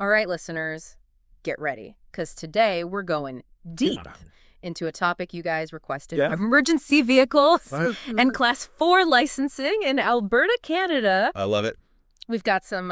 All right, listeners, get ready, because today we're going deep into a topic you guys requested. Yeah. Emergency vehicles Right. and Class 4 licensing in Alberta, Canada. I love it. We've got some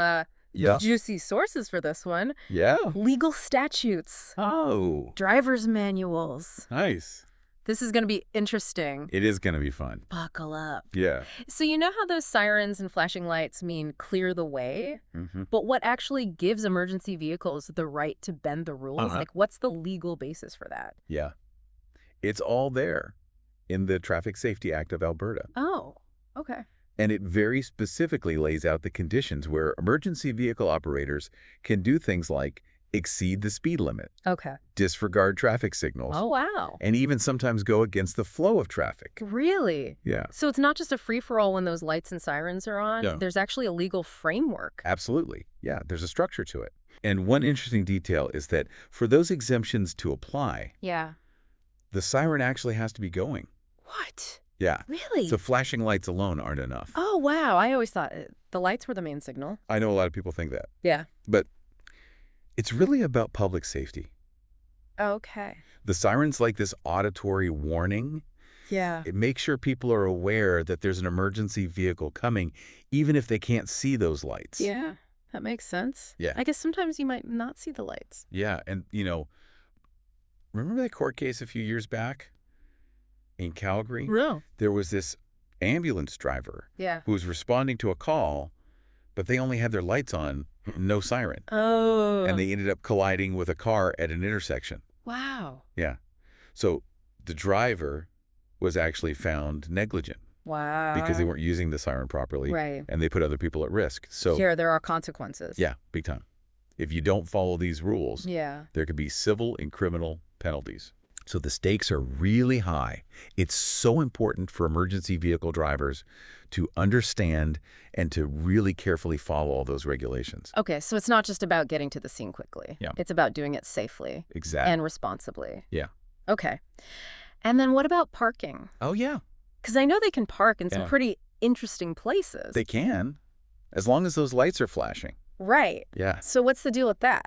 Yeah. juicy sources for this one. Yeah. Legal statutes, Oh, driver's manuals. nice. This is going to be interesting. It is going to be fun. Buckle up. Yeah. So you know how those sirens and flashing lights mean clear the way? Mm-hmm. But what actually gives emergency vehicles the right to bend the rules? Uh-huh. Like, what's the legal basis for that? Yeah. It's all there in the Traffic Safety Act of Alberta. Oh, okay. And it very specifically lays out the conditions where emergency vehicle operators can do things like exceed the speed limit, Okay. disregard traffic signals, Oh, wow. and even sometimes go against the flow of traffic. Really? Yeah, So it's not just a free-for-all when those lights and sirens are on? Yeah. There's actually a legal framework. absolutely. Yeah, there's a structure to it. And one interesting detail is that for those exemptions to apply, Yeah. the siren actually has to be going. What? Yeah. Really? So flashing lights alone aren't enough. Oh, wow. I always thought the lights were the main signal. I know a lot of people think that, Yeah. but it's really about public safety. Okay. The siren's like this auditory warning. Yeah. It makes sure people are aware that there's an emergency vehicle coming, even if they can't see those lights. Yeah. That makes sense. Yeah. I guess sometimes you might not see the lights. Yeah, and remember that court case a few years back in Calgary? No. There was this ambulance driver Yeah. who was responding to a call, but they only had their lights on, no siren. Oh. And they ended up colliding with a car at an intersection. Wow. Yeah. So the driver was actually found negligent Wow. because they weren't using the siren properly, Right. and they put other people at risk. So Here, there are consequences. yeah, big time. If you don't follow these rules, Yeah. there could be civil and criminal penalties. So the stakes are really high. It's so important for emergency vehicle drivers to understand and to really carefully follow all those regulations. Okay, so it's not just about getting to the scene quickly. Yeah. It's about doing it safely Exactly. and responsibly. Yeah. Okay. And then what about parking? Oh, yeah. Because I know they can park in some Yeah. pretty interesting places. They can, as long as those lights are flashing. Right. Yeah. So what's the deal with that?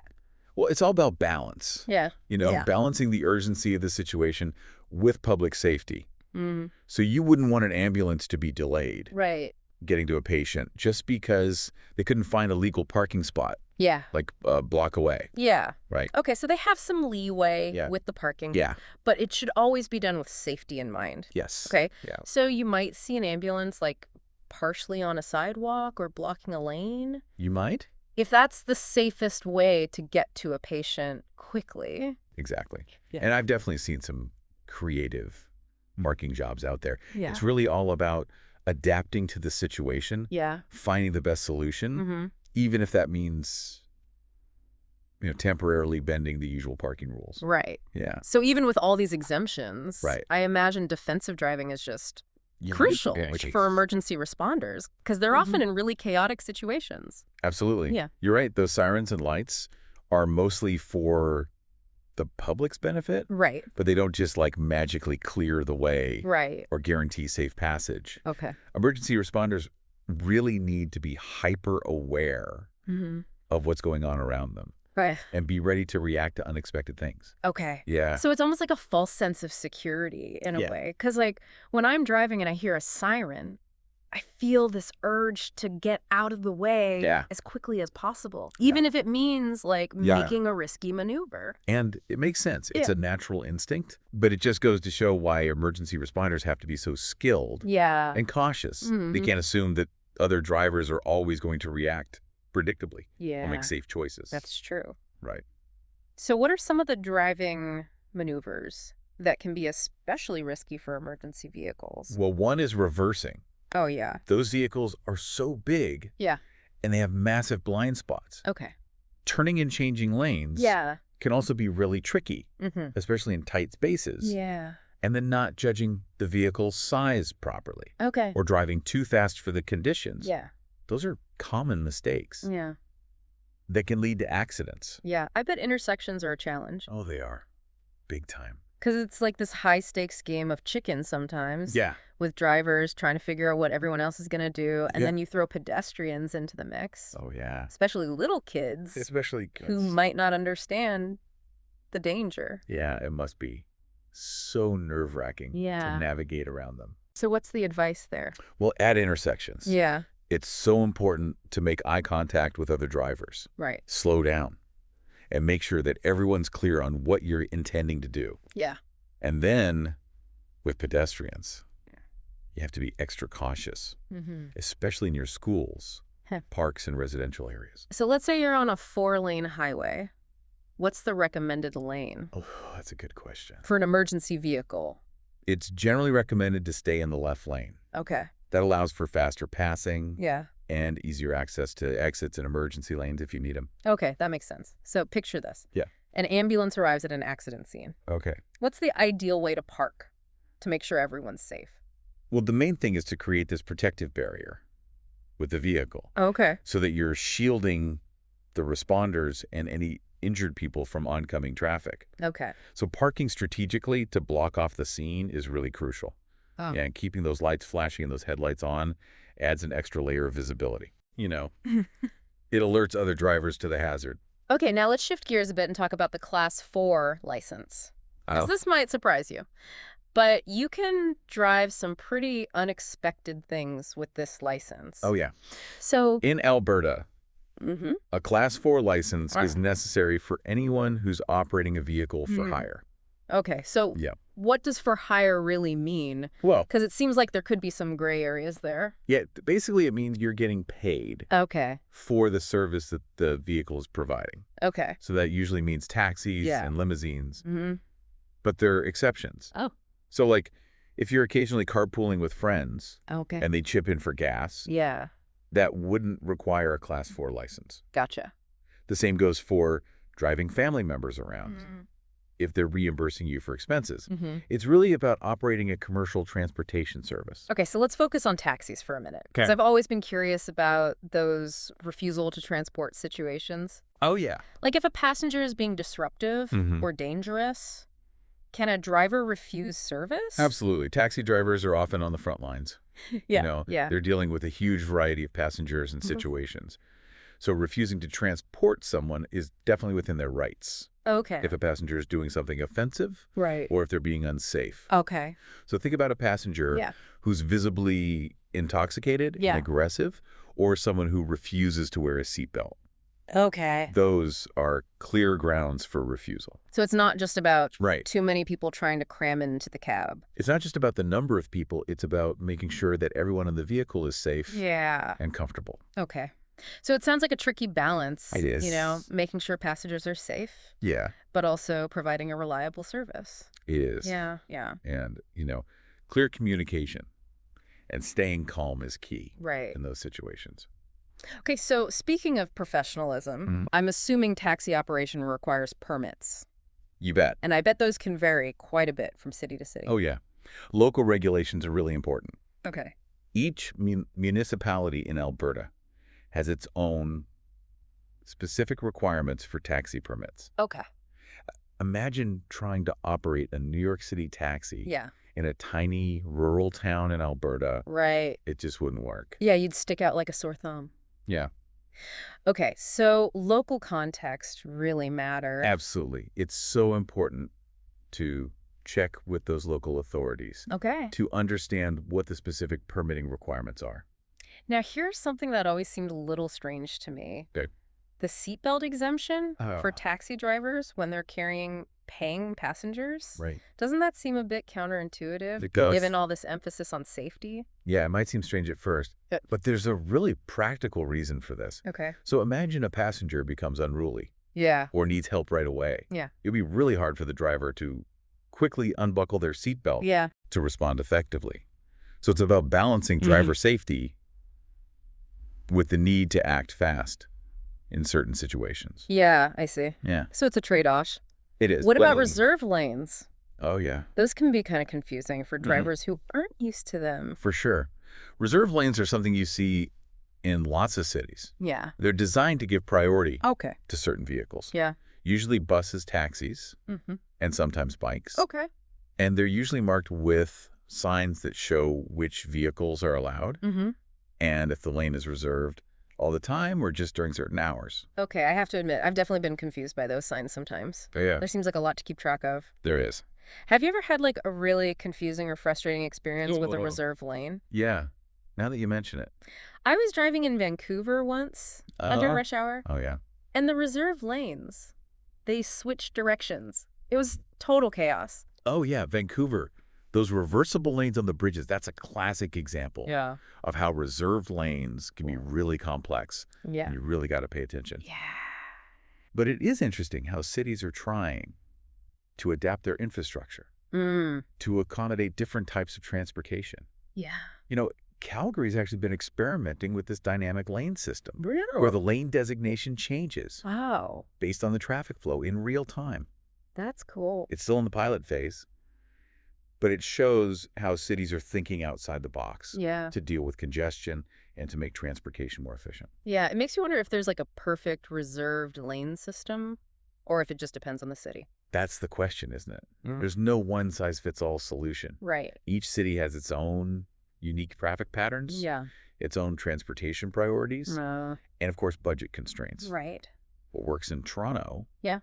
Well, it's all about balance. Yeah. Yeah. Balancing the urgency of the situation with public safety. Mm. So you wouldn't want an ambulance to be delayed Right. getting to a patient just because they couldn't find a legal parking spot Yeah. like a block away, Yeah. right? Okay, so they have some leeway Yeah. with the parking. Yeah. But it should always be done with safety in mind. Yes. Okay. Yeah. So you might see an ambulance like partially on a sidewalk or blocking a lane. You might? If that's the safest way to get to a patient quickly. Exactly. Yeah. And I've definitely seen some creative marking jobs out there. Yeah. It's really all about adapting to the situation, Yeah. finding the best solution, Mm-hmm. even if that means, temporarily bending the usual parking rules. Right. Yeah. So even with all these exemptions, Right. I imagine defensive driving is just Yeah. crucial Yeah, for emergency responders because they're often in really chaotic situations. Absolutely. Yeah. You're right. Those sirens and lights are mostly for the public's benefit, Right. but they don't just like magically clear the way Right. or guarantee safe passage. Okay. Emergency responders really need to be hyper aware Mm-hmm. of what's going on around them Right. and be ready to react to unexpected things. Okay. Yeah. So it's almost like a false sense of security in a Yeah. way. Because, like, when I'm driving and I hear a siren, I feel this urge to get out of the way Yeah. as quickly as possible, even if it means, like, Yeah. making a risky maneuver. And it makes sense. It's Yeah. a natural instinct, but it just goes to show why emergency responders have to be so skilled Yeah. and cautious. They Mhm. can't assume that other drivers are always going to react predictably or Yeah. make safe choices. That's true. right. So what are some of the driving maneuvers that can be especially risky for emergency vehicles? Well, one is reversing. Oh, yeah. Those vehicles are so big Yeah. and they have massive blind spots. Okay. Turning and changing lanes Yeah. can also be really tricky, Mm-hmm. especially in tight spaces. Yeah. And then not judging the vehicle's size properly Okay. or driving too fast for the conditions. Yeah. Those are common mistakes Yeah. that can lead to accidents. Yeah. I bet intersections are a challenge. Oh, they are. Big time. Because it's like this high-stakes game of chicken sometimes. Yeah. With drivers trying to figure out what everyone else is going to do. And Yeah. then you throw pedestrians into the mix, Oh, yeah. especially little kids Especially who might not understand the danger. Yeah, it must be so nerve-wracking Yeah. to navigate around them. So what's the advice there? Well, at intersections, Yeah, it's so important to make eye contact with other drivers. right. Slow down and make sure that everyone's clear on what you're intending to do. Yeah. And then with pedestrians, you have to be extra cautious, Mm-hmm. especially in your schools, Heh. parks, and residential areas. So let's say you're on a 4-lane highway. What's the recommended lane Oh, that's a good question. for an emergency vehicle? It's generally recommended to stay in the left lane. Okay. That allows for faster passing Yeah. and easier access to exits and emergency lanes if you need them. Okay, that makes sense. So picture this. Yeah. An ambulance arrives at an accident scene. Okay. What's the ideal way to park to make sure everyone's safe? Well, the main thing is to create this protective barrier with the vehicle Okay. so that you're shielding the responders and any injured people from oncoming traffic. Okay. So parking strategically to block off the scene is really crucial. Oh. Yeah, and keeping those lights flashing and those headlights on adds an extra layer of visibility. You know, it alerts other drivers to the hazard. Okay, now let's shift gears a bit and talk about the Class 4 license. 'Cause Oh. this might surprise you. But you can drive some pretty unexpected things with this license. Oh, yeah. So, In Alberta, mm-hmm. a Class 4 license Ah. is necessary for anyone who's operating a vehicle for Hmm. hire. Okay, so Yeah. what does for hire really mean? Well, Because it seems like there could be some gray areas there. yeah, basically it means you're getting paid Okay, for the service that the vehicle is providing. okay. So that usually means taxis Yeah. and limousines, Mm-hmm. but there are exceptions. Oh. So like if you're occasionally carpooling with friends Okay. and they chip in for gas, Yeah, that wouldn't require a Class 4 license. gotcha. The same goes for driving family members around if they're reimbursing you for expenses. Mm-hmm. It's really about operating a commercial transportation service. Okay, so let's focus on taxis for a minute. Because Okay. I've always been curious about those refusal to transport situations. Oh, yeah. Like if a passenger is being disruptive Mhm. or dangerous, can a driver refuse service? Absolutely. Taxi drivers are often on the front lines. Yeah, You know, yeah. they're dealing with a huge variety of passengers and Mhm. situations. So refusing to transport someone is definitely within their rights Okay. if a passenger is doing something offensive Right. or if they're being unsafe. Okay. So think about a passenger Yeah. who's visibly intoxicated Yeah. and aggressive, or someone who refuses to wear a seatbelt. Okay. Those are clear grounds for refusal. So it's not just about Right. too many people trying to cram into the cab. It's not just about the number of people, it's about making sure that everyone in the vehicle is safe Yeah. and comfortable. Okay. So it sounds like a tricky balance. It is. You know, making sure passengers are safe, Yeah, but also providing a reliable service. it is. Yeah. Yeah. And, clear communication and staying calm is key Right. in those situations. Okay, so speaking of professionalism, Mhm. I'm assuming taxi operation requires permits. You bet. And I bet those can vary quite a bit from city to city. Oh, yeah. Local regulations are really important. Okay. Each municipality in Alberta has its own specific requirements for taxi permits. Okay. Imagine trying to operate a New York City taxi Yeah. in a tiny rural town in Alberta. Right. It just wouldn't work. Yeah, you'd stick out like a sore thumb. Yeah, Okay, so local context really matter. absolutely. It's so important to check with those local authorities Okay. to understand what the specific permitting requirements are. Now, here's something that always seemed a little strange to me. Okay. The seatbelt exemption for Oh. taxi drivers when they're paying passengers. Right. Doesn't that seem a bit counterintuitive, It does. given all this emphasis on safety? Yeah, it might seem strange at first, but there's a really practical reason for this. Okay. So imagine a passenger becomes unruly Yeah. or needs help right away. Yeah. It'd be really hard for the driver to quickly unbuckle their seatbelt Yeah. to respond effectively. So it's about balancing Mhm. driver safety with the need to act fast in certain situations. Yeah, I see. Yeah, So it's a trade-off. it is. What about Well, reserve lanes? Oh, yeah, Those can be kind of confusing for drivers who aren't used to them. for sure. Reserve lanes are something you see in lots of cities. Yeah. They're designed to give priority Okay. to certain vehicles. Yeah. Usually buses, taxis, Mm-hmm. and sometimes bikes. Okay. And they're usually marked with signs that show which vehicles are allowed Mm-hmm. and if the lane is reserved all the time or just during certain hours. Okay, I have to admit, I've definitely been confused by those signs sometimes. Oh, yeah, There seems like a lot to keep track of. there is. Have you ever had like a really confusing or frustrating experience with a Oh. reserved lane? Yeah, now that you mention it. I was driving in Vancouver once under Uh, rush hour, Oh, yeah. and the reserved lanes, they switched directions. It was total chaos. Oh, yeah, Vancouver. Those reversible lanes on the bridges, that's a classic example Yeah. of how reserved lanes can be really complex. Yeah. You really got to pay attention. Yeah. But it is interesting how cities are trying to adapt their infrastructure to accommodate different types of transportation. Yeah. You know, Calgary's actually been experimenting with this dynamic lane system where Really? the lane designation changes Wow. based on the traffic flow in real time. That's cool. It's still in the pilot phase, but it shows how cities are thinking outside the box Yeah. to deal with congestion and to make transportation more efficient. Yeah. It makes you wonder if there's like a perfect reserved lane system or if it just depends on the city. That's the question, isn't it? There's no one-size-fits-all solution. Right. Each city has its own unique traffic patterns, Yeah. its own transportation priorities, and of course, budget constraints. Right. What works in Toronto Yeah.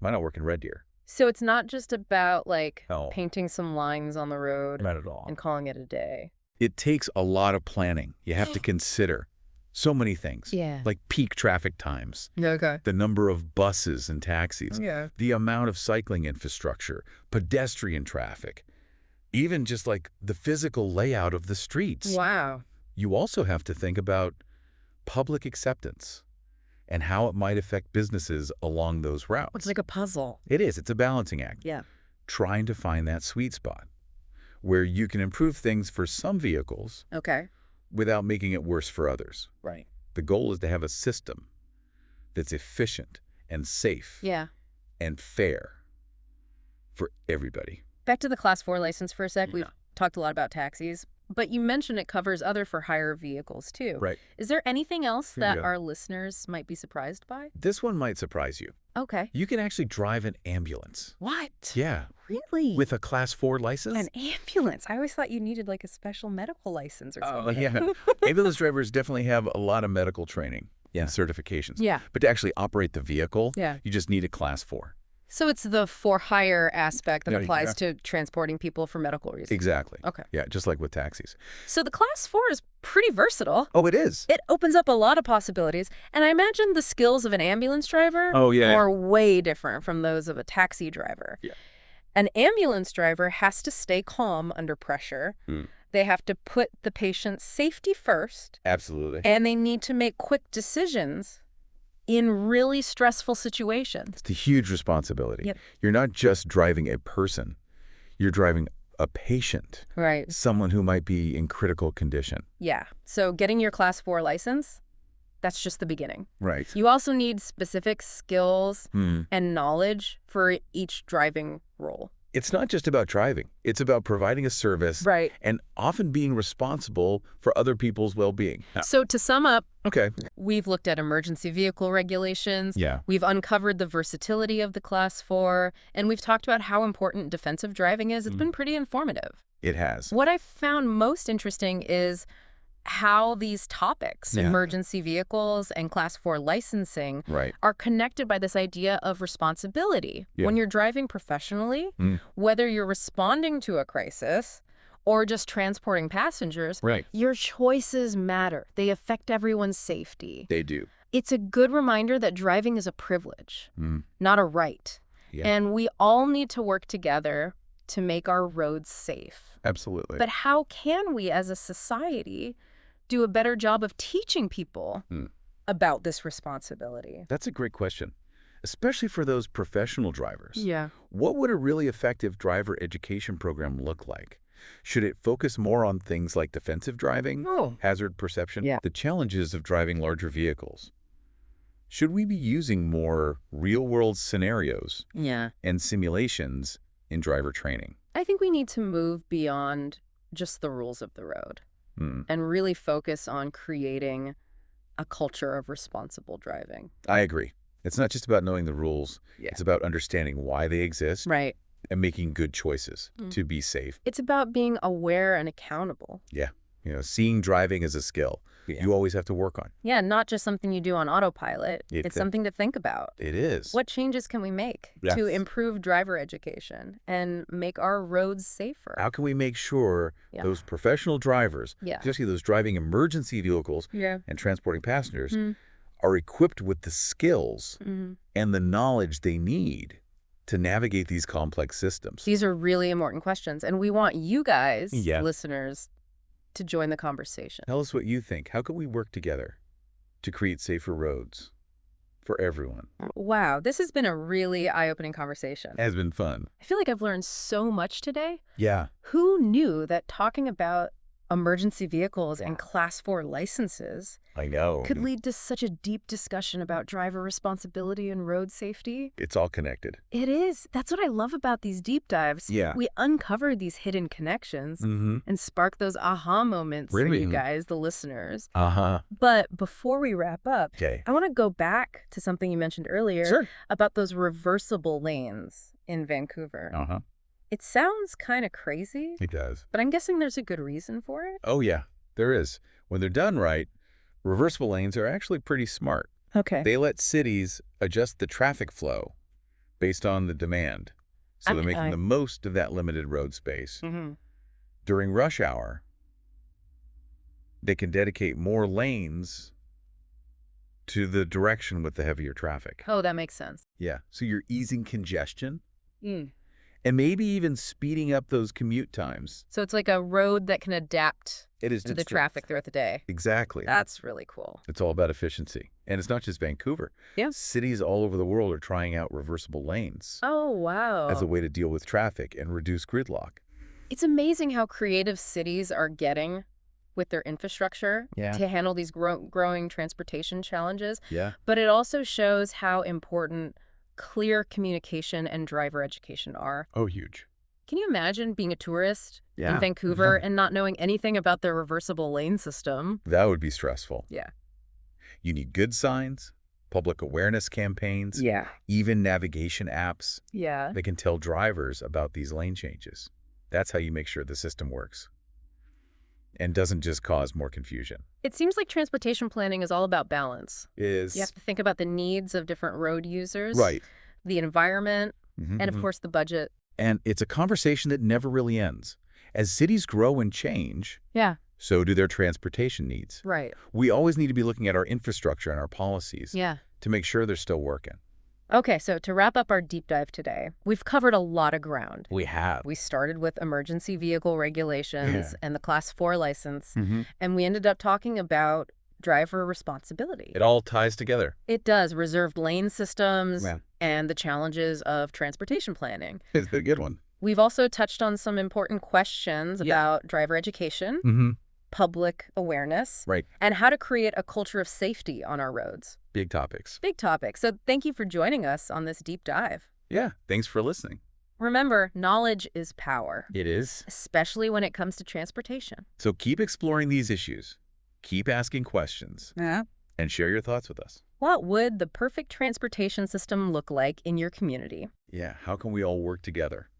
might not work in Red Deer. So it's not just about like No. painting some lines on the road Not at all. and calling it a day. It takes a lot of planning. You have to consider so many things, Yeah. like peak traffic times, Okay. the number of buses and taxis, Yeah. the amount of cycling infrastructure, pedestrian traffic, even just like the physical layout of the streets. Wow. You also have to think about public acceptance and how it might affect businesses along those routes. It's like a puzzle. It is. It's a balancing act. Yeah. Trying to find that sweet spot where you can improve things for some vehicles Okay. without making it worse for others. Right. The goal is to have a system that's efficient and safe Yeah. and fair for everybody. Back to the Class 4 license for a sec. We've Yeah. talked a lot about taxis, but you mentioned it covers other for hire vehicles too. Right. Is there anything else that Yeah. our listeners might be surprised by? This one might surprise you. Okay. You can actually drive an ambulance. What? Yeah. Really? With a Class 4 license. an ambulance? I always thought you needed like a special medical license or something. Yeah. Ambulance drivers definitely have a lot of medical training and certifications. Yeah. But to actually operate the vehicle, Yeah. you just need a Class 4. So it's the for hire aspect that Yeah, applies yeah. to transporting people for medical reasons. Exactly. Okay. Yeah, just like with taxis. So the Class 4 is pretty versatile. Oh, it is. It opens up a lot of possibilities, and I imagine the skills of an ambulance driver Oh, yeah. are way different from those of a taxi driver. Yeah. An ambulance driver has to stay calm under pressure. They have to put the patient's safety first, Absolutely. and they need to make quick decisions in really stressful situations. It's a huge responsibility. Yep. You're not just driving a person. You're driving a patient, Right. someone who might be in critical condition. Yeah. So getting your Class 4 license, that's just the beginning. Right. You also need specific skills Hmm. and knowledge for each driving role. It's not just about driving. It's about providing a service Right. and often being responsible for other people's well-being. So to sum up, Okay. we've looked at emergency vehicle regulations. Yeah. We've uncovered the versatility of the Class 4, and we've talked about how important defensive driving is. It's been pretty informative. It has. What I've found most interesting is how these topics, Yeah. emergency vehicles and Class 4 licensing, Right. are connected by this idea of responsibility. Yeah. When you're driving professionally, whether you're responding to a crisis or just transporting passengers, Right. your choices matter. They affect everyone's safety. They do. It's a good reminder that driving is a privilege, not a right. Yeah. And we all need to work together to make our roads safe. Absolutely. But how can we as a society do a better job of teaching people about this responsibility? That's a great question, especially for those professional drivers. Yeah. What would a really effective driver education program look like? Should it focus more on things like defensive driving, hazard perception, the challenges of driving larger vehicles? Should we be using more real-world scenarios and simulations in driver training? I think we need to move beyond just the rules of the road and really focus on creating a culture of responsible driving. I agree. It's not just about knowing the rules. Yeah. It's about understanding why they exist Right. and making good choices to be safe. It's about being aware and accountable. Yeah. Seeing driving as a skill you always have to work on. Yeah, not just something you do on autopilot. It's something to think about. It is. What changes can we make to improve driver education and make our roads safer? How can we make sure those professional drivers, especially those driving emergency vehicles and transporting passengers, are equipped with the skills and the knowledge they need to navigate these complex systems? These are really important questions, and we want you guys, listeners, to join the conversation. Tell us what you think. How can we work together to create safer roads for everyone? Wow, this has been a really eye-opening conversation. It has been fun. I feel like I've learned so much today. Yeah. Who knew that talking about emergency vehicles and Class 4 licenses I know. could lead to such a deep discussion about driver responsibility and road safety? It's all connected. It is. That's what I love about these deep dives. Yeah. We uncover these hidden connections and spark those aha moments for you guys, the listeners. But before we wrap up, I want to go back to something you mentioned earlier about those reversible lanes in Vancouver. It sounds kind of crazy. It does. But I'm guessing there's a good reason for it. Oh, yeah, there is. When they're done right, reversible lanes are actually pretty smart. Okay. They let cities adjust the traffic flow based on the demand. So they're making the most of that limited road space. During rush hour, they can dedicate more lanes to the direction with the heavier traffic. Oh, that makes sense. Yeah. So you're easing congestion. And maybe even speeding up those commute times. So it's like a road that can adapt to the traffic throughout the day. Exactly. That's really cool. It's all about efficiency. And it's not just Vancouver. Yeah. Cities all over the world are trying out reversible lanes. Oh, wow. As a way to deal with traffic and reduce gridlock. It's amazing how creative cities are getting with their infrastructure to handle these growing transportation challenges. Yeah. But it also shows how important clear communication and driver education are. Oh, huge. Can you imagine being a tourist in Vancouver and not knowing anything about their reversible lane system? That would be stressful. Yeah. You need good signs, public awareness campaigns, even navigation apps that can tell drivers about these lane changes. That's how you make sure the system works and doesn't just cause more confusion. It seems like transportation planning is all about balance. You have to think about the needs of different road users, the environment, and of course the budget. And it's a conversation that never really ends. As cities grow and change, so do their transportation needs. Right. We always need to be looking at our infrastructure and our policies to make sure they're still working. Okay, so to wrap up our deep dive today, we've covered a lot of ground. We have. We started with emergency vehicle regulations and the Class 4 license, and we ended up talking about driver responsibility. It all ties together. It does. Reserved lane systems and the challenges of transportation planning. It's a good one. We've also touched on some important questions about driver education, public awareness, and how to create a culture of safety on our roads. Big topics. Big topics. So thank you for joining us on this deep dive. Yeah, thanks for listening. Remember, knowledge is power. It is. Especially when it comes to transportation. So keep exploring these issues. Keep asking questions. And share your thoughts with us. What would the perfect transportation system look like in your community? Yeah, how can we all work together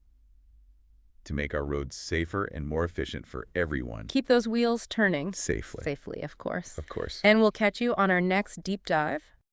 to make our roads safer and more efficient for everyone? Keep those wheels turning. Safely. Safely, of course. Of course. And we'll catch you on our next deep dive